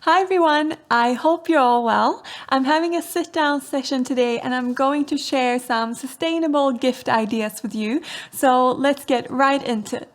Hi everyone, I hope you're all well. I'm having a sit-down session today and I'm going to share some sustainable gift ideas with you. So let's get right into it.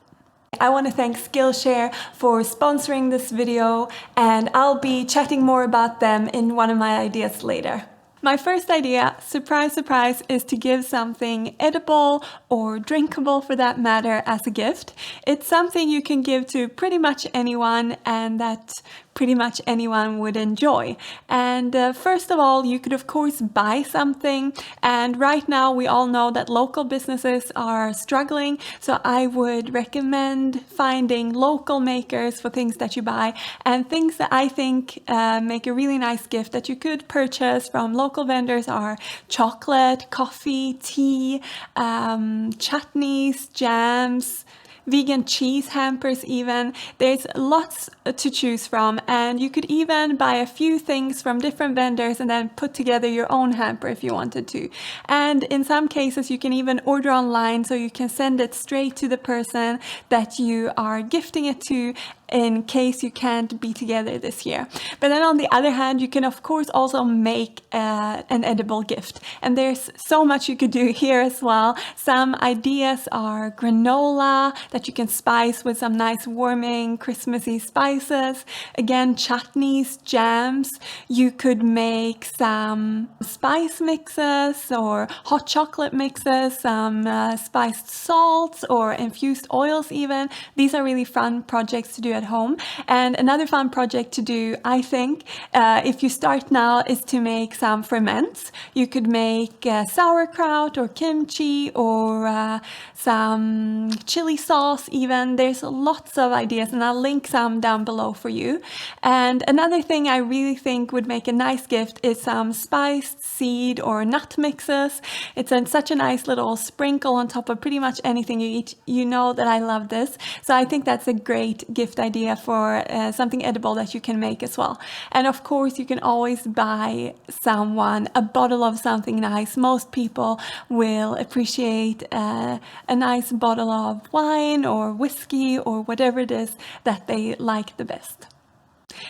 I want to thank Skillshare for sponsoring this video, and I'll be chatting more about them in one of my ideas later. My first idea, surprise, surprise, is to give something edible or drinkable for that matter as a gift. It's something you can give to pretty much anyone and that pretty much anyone would enjoy. And first of all, you could of course buy something, and right now we all know that local businesses are struggling, so I would recommend finding local makers for things that you buy, and things that I think make a really nice gift that you could purchase from local vendors are chocolate, coffee, tea, chutneys, jams, vegan cheese hampers even. There's lots to choose from, and you could even buy a few things from different vendors and then put together your own hamper if you wanted to. And in some cases you can even order online, so you can send it straight to the person that you are gifting it to in case you can't be together this year. But then on the other hand, you can of course also make an edible gift, and there's so much you could do here as well. Some ideas are granola that you can spice with some nice warming Christmassy spices. Again, chutneys, jams. You could make some spice mixes or hot chocolate mixes, some spiced salts or infused oils even. These are really fun projects to do at home. And another fun project to do, I think, if you start now, is to make some ferments. You could make sauerkraut or kimchi or some chili sauce even. There's lots of ideas, and I'll link some down below for you. And another thing I really think would make a nice gift is some spiced seed or nut mixes. It's such a nice little sprinkle on top of pretty much anything you eat. You know that I love this, so I think that's a great gift idea for something edible that you can make as well. And of course you can always buy someone a bottle of something nice. Most people will appreciate a nice bottle of wine or whiskey or whatever it is that they like the best.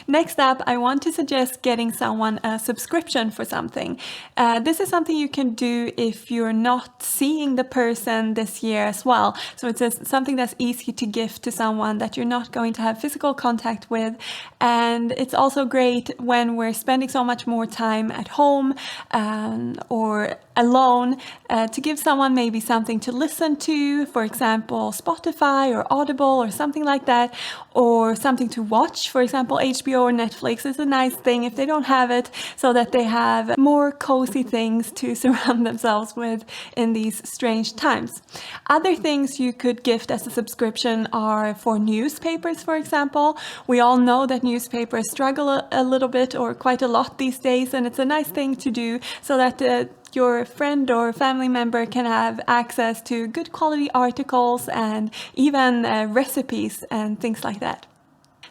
Next up, I want to suggest getting someone a subscription for something. This is something you can do if you're not seeing the person this year as well. So it's something that's easy to gift to someone that you're not going to have physical contact with. And it's also great when we're spending so much more time at home or alone, to give someone maybe something to listen to, for example Spotify or Audible or something like that, or something to watch, for example HBO or Netflix is a nice thing if they don't have it, so that they have more cozy things to surround themselves with in these strange times. Other things you could gift as a subscription are for newspapers, for example. We all know that newspapers struggle a little bit or quite a lot these days, and it's a nice thing to do so that your friend or family member can have access to good quality articles and even recipes and things like that.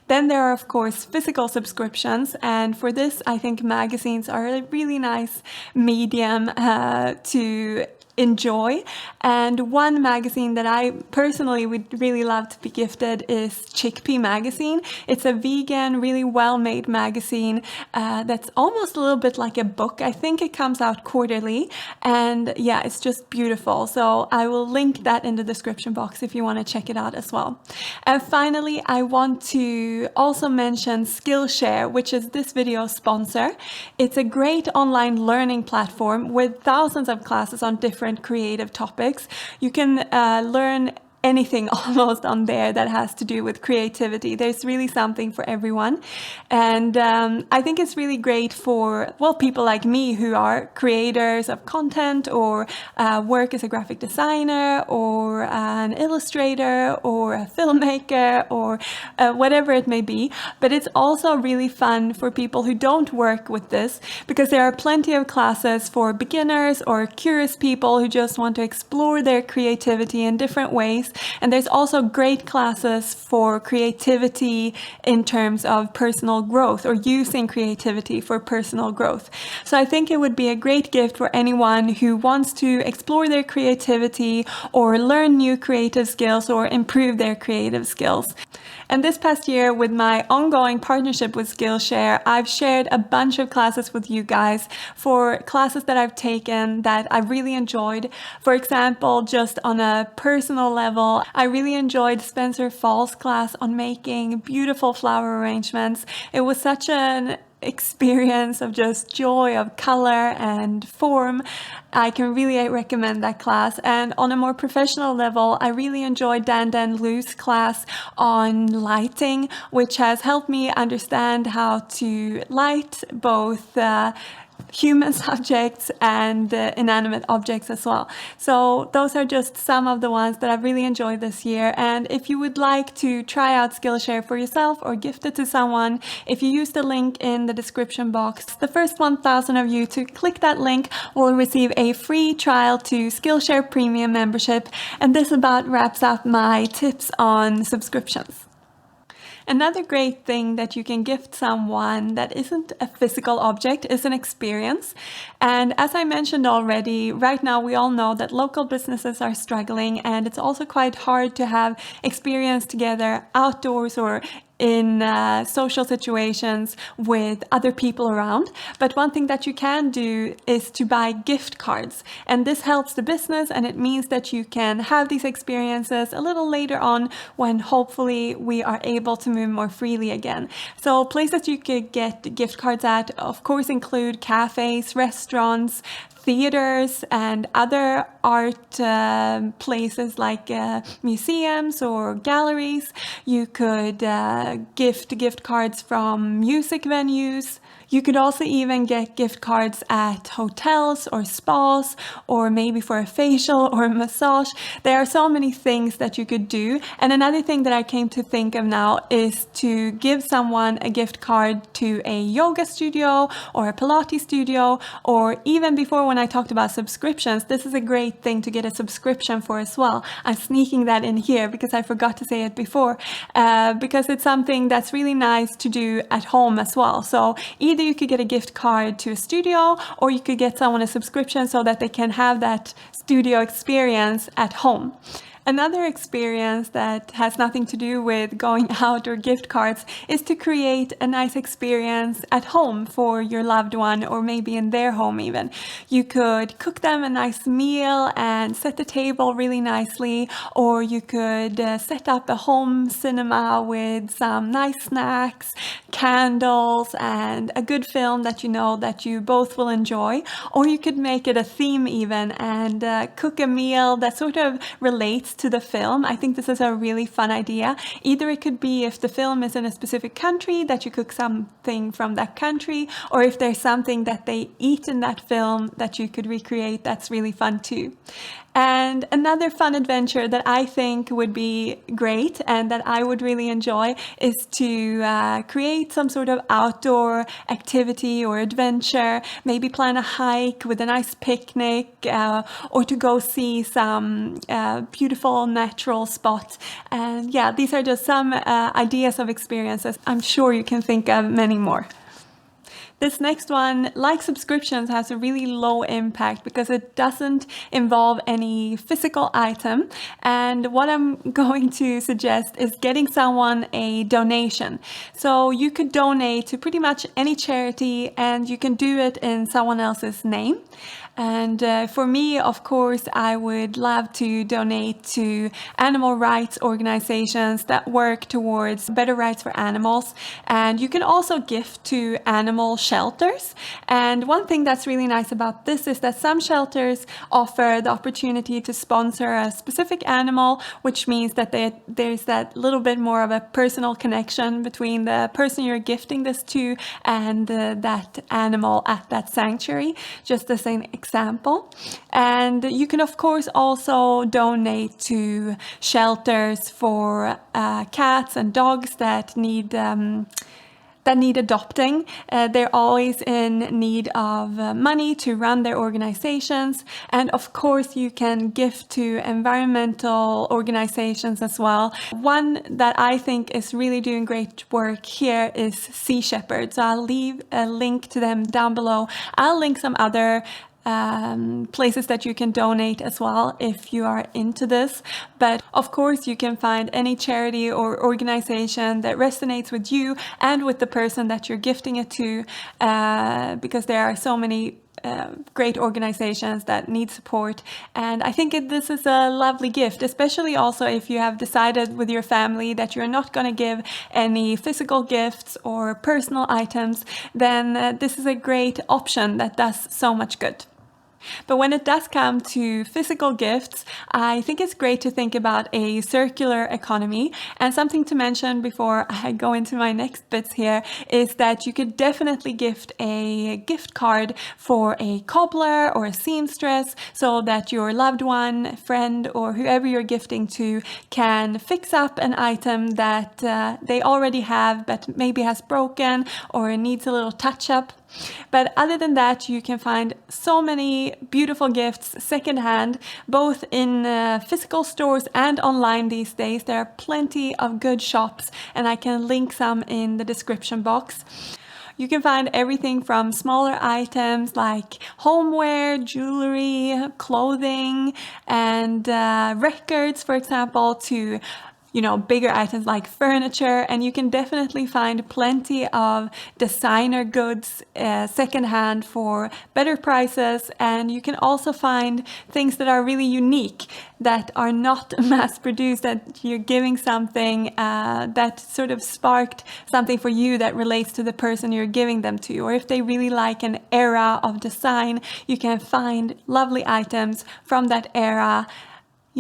Then there are of course physical subscriptions, and for this I think magazines are a really nice medium to enjoy. And one magazine that I personally would really love to be gifted is Chickpea magazine. It's a vegan, really well-made magazine that's almost a little bit like a book. I think it comes out quarterly, and yeah, it's just beautiful. So I will link that in the description box if you want to check it out as well. And finally, I want to also mention Skillshare, which is this video's sponsor. It's a great online learning platform with thousands of classes on different creative topics. You can learn anything almost on there that has to do with creativity. There's really something for everyone, and I think it's really great for, well, people like me who are creators of content or work as a graphic designer or an illustrator or a filmmaker or whatever it may be. But it's also really fun for people who don't work with this, because there are plenty of classes for beginners or curious people who just want to explore their creativity in different ways. And there's also great classes for creativity in terms of personal growth, or using creativity for personal growth. So I think it would be a great gift for anyone who wants to explore their creativity or learn new creative skills or improve their creative skills. And this past year, with my ongoing partnership with Skillshare, I've shared a bunch of classes with you guys for classes that I've taken that I've really enjoyed. For example, just on a personal level, I really enjoyed Spencer Fall's class on making beautiful flower arrangements. It was such an experience of just joy of color and form. I can really recommend that class. And on a more professional level, I really enjoyed Dan Lu's class on lighting, which has helped me understand how to light both human subjects and inanimate objects as well. So those are just some of the ones that I've really enjoyed this year. And if you would like to try out Skillshare for yourself or gift it to someone, if you use the link in the description box, the first 1,000 of you to click that link will receive a free trial to Skillshare Premium membership. And this about wraps up my tips on subscriptions. Another great thing that you can gift someone that isn't a physical object is an experience. And as I mentioned already, right now we all know that local businesses are struggling, and it's also quite hard to have experience together outdoors or in social situations with other people around. But one thing that you can do is to buy gift cards. And this helps the business, and it means that you can have these experiences a little later on when hopefully we are able to move more freely again. So places you could get gift cards at, of course, include cafes, restaurants, theaters, and other art places like museums or galleries. You could gift cards from music venues. You could also even get gift cards at hotels or spas, or maybe for a facial or a massage. There are so many things that you could do. And another thing that I came to think of now is to give someone a gift card to a yoga studio or a Pilates studio, or even before when I talked about subscriptions, this is a great thing to get a subscription for as well. I'm sneaking that in here because I forgot to say it before, because it's something that's really nice to do at home as well. So either you could get a gift card to a studio, or you could get someone a subscription so that they can have that studio experience at home. Another experience that has nothing to do with going out or gift cards is to create a nice experience at home for your loved one, or maybe in their home even. You could cook them a nice meal and set the table really nicely, or you could set up a home cinema with some nice snacks, candles, and a good film that you know that you both will enjoy. Or you could make it a theme even and cook a meal that sort of relates to the film. I think this is a really fun idea. Either it could be if the film is in a specific country, that you cook something from that country, or if there's something that they eat in that film that you could recreate, that's really fun too. And another fun adventure that I think would be great and that I would really enjoy is to create some sort of outdoor activity or adventure, maybe plan a hike with a nice picnic, or to go see some beautiful natural spot. And yeah, these are just some ideas of experiences. I'm sure you can think of many more. This next one, like subscriptions, has a really low impact because it doesn't involve any physical item. And what I'm going to suggest is getting someone a donation. So you could donate to pretty much any charity, and you can do it in someone else's name. And for me, of course, I would love to donate to animal rights organizations that work towards better rights for animals. And you can also gift to animal shelters. And one thing that's really nice about this is that some shelters offer the opportunity to sponsor a specific animal, which means that there's that little bit more of a personal connection between the person you're gifting this to and that animal at that sanctuary, just as an example. And you can of course also donate to shelters for cats and dogs that need adopting. They're always in need of money to run their organizations. And of course, you can gift to environmental organizations as well. One that I think is really doing great work here is Sea Shepherd. So I'll leave a link to them down below. I'll link some other places that you can donate as well if you are into this. But of course, you can find any charity or organization that resonates with you and with the person that you're gifting it to, because there are so many great organizations that need support. And I think this is a lovely gift, especially also if you have decided with your family that you're not going to give any physical gifts or personal items, then this is a great option that does so much good. But when it does come to physical gifts, I think it's great to think about a circular economy. And something to mention before I go into my next bits here is that you could definitely gift a gift card for a cobbler or a seamstress so that your loved one, friend, or whoever you're gifting to can fix up an item that they already have but maybe has broken or needs a little touch up. But other than that, you can find so many beautiful gifts secondhand, both in physical stores and online these days. There are plenty of good shops, and I can link some in the description box. You can find everything from smaller items like homeware, jewelry, clothing, and records, for example, to bigger items like furniture. And you can definitely find plenty of designer goods secondhand for better prices. And you can also find things that are really unique, that are not mass produced, that you're giving something that sort of sparked something for you that relates to the person you're giving them to. Or if they really like an era of design, you can find lovely items from that era,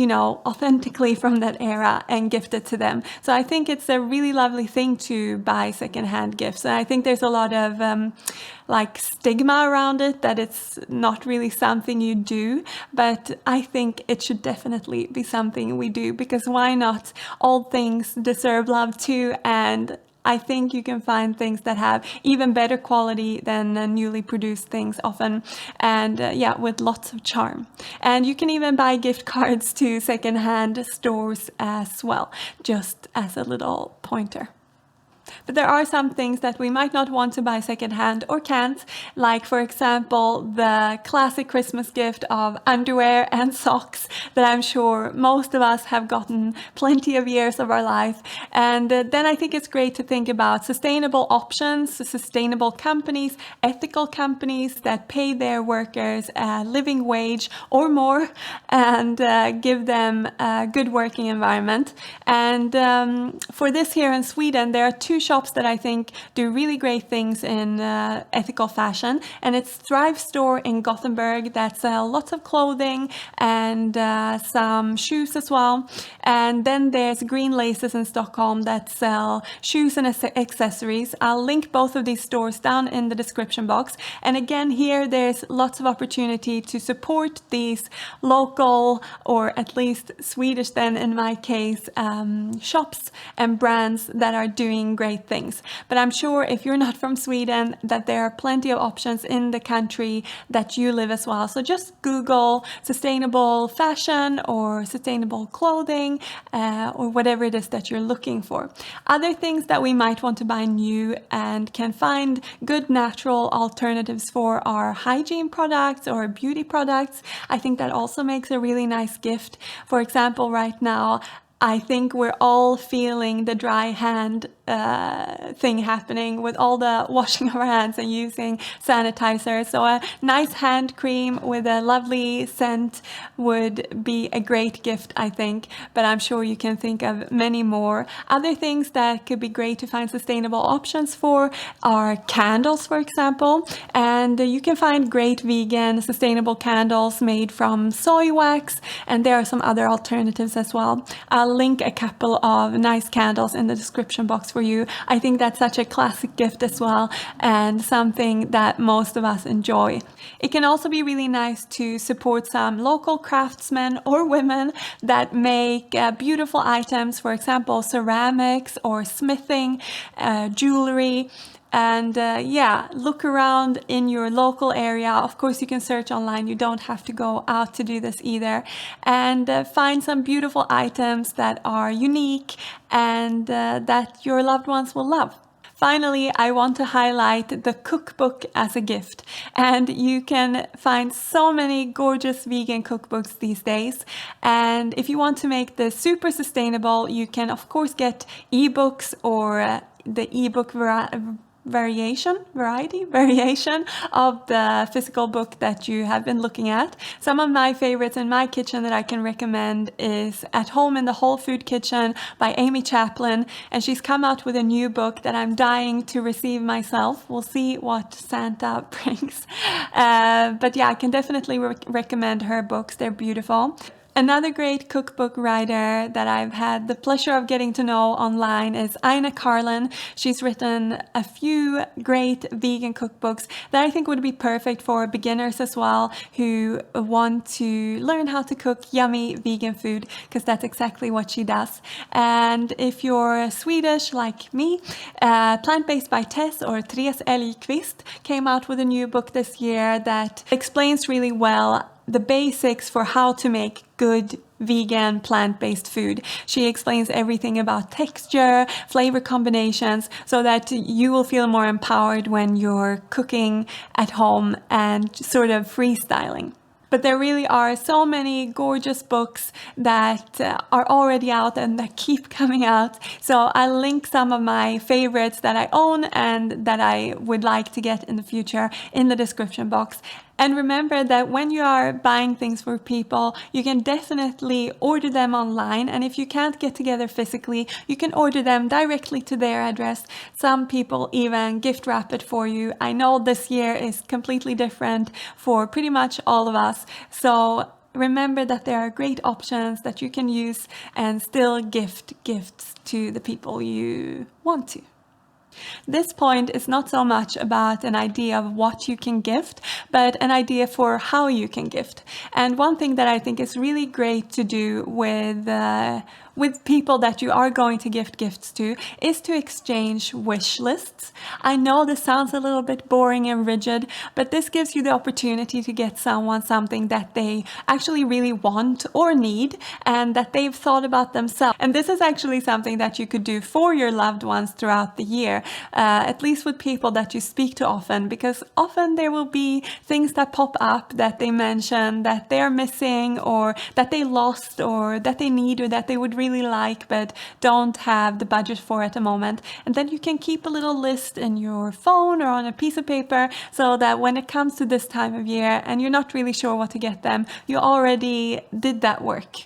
authentically from that era, and gift it to them. So I think it's a really lovely thing to buy secondhand gifts. And I think there's a lot of stigma around it, that it's not really something you do. But I think it should definitely be something we do, because why not? Old things deserve love too. And I think you can find things that have even better quality than newly produced things often, and with lots of charm. And you can even buy gift cards to secondhand stores as well, just as a little pointer. But there are some things that we might not want to buy secondhand or can't, like for example the classic Christmas gift of underwear and socks that I'm sure most of us have gotten plenty of years of our life. And then I think it's great to think about sustainable options, sustainable companies, ethical companies that pay their workers a living wage or more, and give them a good working environment. And for this here in Sweden, there are two shops that I think do really great things in ethical fashion, and it's Thrive Store in Gothenburg that sell lots of clothing and some shoes as well. And then there's Green Laces in Stockholm that sell shoes and accessories. I'll link both of these stores down in the description box. And again, here there's lots of opportunity to support these local, or at least Swedish then in my case, shops and brands that are doing great things. But I'm sure if you're not from Sweden, that there are plenty of options in the country that you live as well. So just Google sustainable fashion or sustainable clothing, or whatever it is that you're looking for. Other things that we might want to buy new and can find good natural alternatives for are hygiene products or beauty products. I think that also makes a really nice gift. For example, right now, I think we're all feeling the dry hand thing happening with all the washing of our hands and using sanitizer. So a nice hand cream with a lovely scent would be a great gift, I think. But I'm sure you can think of many more. Other things that could be great to find sustainable options for are candles, for example. And you can find great vegan sustainable candles made from soy wax. And there are some other alternatives as well. I'll link a couple of nice candles in the description box for you. I think that's such a classic gift as well, and something that most of us enjoy. It can also be really nice to support some local craftsmen or women that make beautiful items, for example, ceramics or smithing, jewelry. And look around in your local area. Of course, you can search online. You don't have to go out to do this either. And find some beautiful items that are unique and that your loved ones will love. Finally, I want to highlight the cookbook as a gift. And you can find so many gorgeous vegan cookbooks these days. And if you want to make this super sustainable, you can of course get ebooks or the ebook variation of the physical book that you have been looking at. Some of my favorites in my kitchen that I can recommend is At Home in the Whole Food Kitchen by Aina Karlin, and she's come out with a new book that I'm dying to receive myself. We'll see what Santa brings. But yeah, I can definitely recommend her books. They're beautiful. Another great cookbook writer that I've had the pleasure of getting to know online is Aina Karlin. She's written a few great vegan cookbooks that I think would be perfect for beginners as well who want to learn how to cook yummy vegan food, because that's exactly what she does. And if you're Swedish like me, Plant-Based by Tess, or Therese Elgqvist, came out with a new book this year that explains really well the basics for how to make good vegan plant-based food. She explains everything about texture, flavor combinations, so that you will feel more empowered when you're cooking at home and sort of freestyling. But there really are so many gorgeous books that are already out and that keep coming out. So I'll link some of my favorites that I own and that I would like to get in the future in the description box. And remember that when you are buying things for people, you can definitely order them online. And if you can't get together physically, you can order them directly to their address. Some people even gift wrap it for you. I know this year is completely different for pretty much all of us. So remember that there are great options that you can use and still gift gifts to the people you want to. This point is not so much about an idea of what you can gift, but an idea for how you can gift. And one thing that I think is really great to do with people that you are going to gift gifts to is to exchange wish lists. I know this sounds a little bit boring and rigid, but this gives you the opportunity to get someone something that they actually really want or need and that they've thought about themselves. And this is actually something that you could do for your loved ones throughout the year, at least with people that you speak to often, because often there will be things that pop up that they mention that they're missing or that they lost or that they need or that they would really like but don't have the budget for at the moment. And then you can keep a little list in your phone or on a piece of paper so that when it comes to this time of year and you're not really sure what to get them, you already did that work.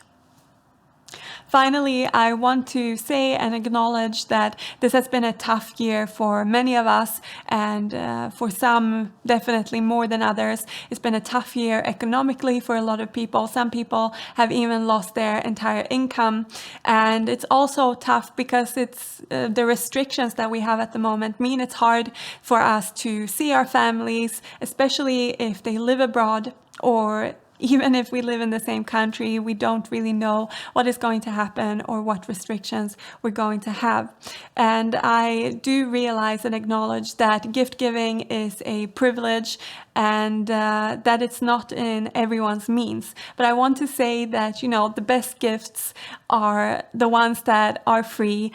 Finally, I want to say and acknowledge that this has been a tough year for many of us, and for some definitely more than others. It's been a tough year economically for a lot of people. Some people have even lost their entire income, and it's also tough because it's the restrictions that we have at the moment mean it's hard for us to see our families, especially if they live abroad, or even if we live in the same country, we don't really know what is going to happen or what restrictions we're going to have. And I do realize and acknowledge that gift giving is a privilege and that it's not in everyone's means. But I want to say that, you know, the best gifts are the ones that are free.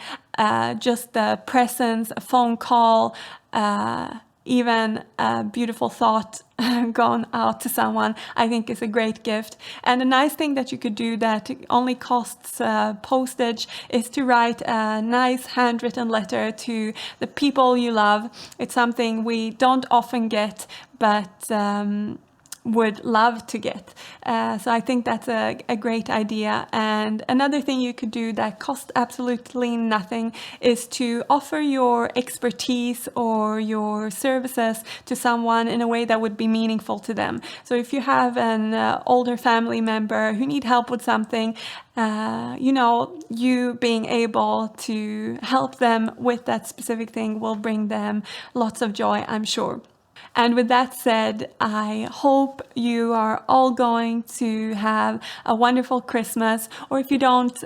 Just the presence, a phone call, even a beautiful thought gone out to someone, I think is a great gift. And a nice thing that you could do that only costs postage is to write a nice handwritten letter to the people you love. It's something we don't often get, but would love to get. So I think that's a great idea. And another thing you could do that costs absolutely nothing is to offer your expertise or your services to someone in a way that would be meaningful to them. So if you have an older family member who need help with something, you know, you being able to help them with that specific thing will bring them lots of joy, I'm sure. And with that said, I hope you are all going to have a wonderful Christmas, or if you don't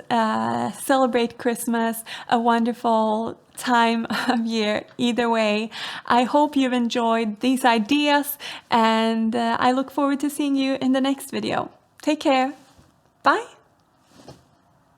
celebrate Christmas, a wonderful time of year. Either way, I hope you've enjoyed these ideas, and I look forward to seeing you in the next video. Take care. Bye.